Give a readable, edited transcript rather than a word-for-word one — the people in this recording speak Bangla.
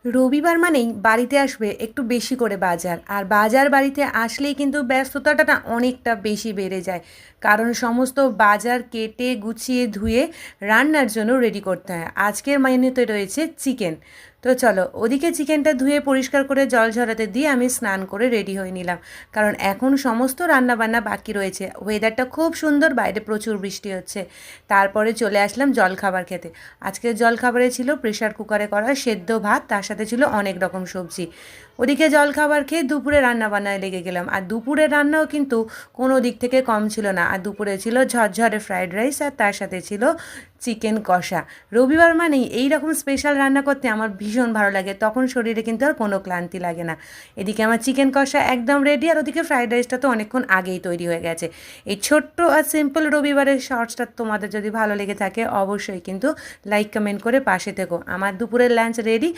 রবিবার মানেই বাড়িতে আসবে একটু বেশি করে বাজার, আর বাজার বাড়িতে আসলেই কিন্তু ব্যস্ততাটা না অনেকটা বেশি বেড়ে যায়। কারণ সমস্ত বাজার কেটে গুছিয়ে ধুয়ে রান্নার জন্য রেডি করতে হয়। আজকের মেনুতে রয়েছে চিকেন। তো চলো, ওদিকে চিকেনটা ধুয়ে পরিষ্কার করে জল ঝরাতে দিয়ে আমি স্নান করে রেডি হয়ে নিলাম। কারণ এখন সমস্ত রান্নাবান্না বাকি রয়েছে, ওয়েদারটা খুব সুন্দর, বাইরে প্রচুর বৃষ্টি হচ্ছে। তারপরে চলে আসলাম জলখাবার খেতে। আজকের জলখাবারে ছিল প্রেশার কুকারে করা সেদ্ধ ভাত, তার সাথে ছিল অনেক রকম সবজি। ওদিকে জলখাবার খেয়ে দুপুরে রান্নাবান্নায় লেগে গেলাম। আর দুপুরের রান্নাও কিন্তু কোনো দিক থেকে কম ছিল না। আর দুপুরে ছিল ঝরঝরে ফ্রাইড রাইস, আর তার সাথে ছিল চিকেন কষা। রবিবার মানেই এই রকম স্পেশাল রান্না করতে আমার ভীষণ ভালো লাগে, তখন শরীরে কিন্তু আর কোনো ক্লান্তি লাগে না। এদিকে আমার চিকেন কষা একদম রেডি, আর ওদিকে ফ্রাইড রাইসটা তো অনেকক্ষণ আগেই তৈরি হয়ে গেছে। এই ছোট্ট আর সিম্পল রবিবারের শর্টসটা তোমাদের যদি ভালো লেগে থাকে অবশ্যই কিন্তু লাইক কমেন্ট করে পাশে থেকো। আমার দুপুরের লাঞ্চ রেডি।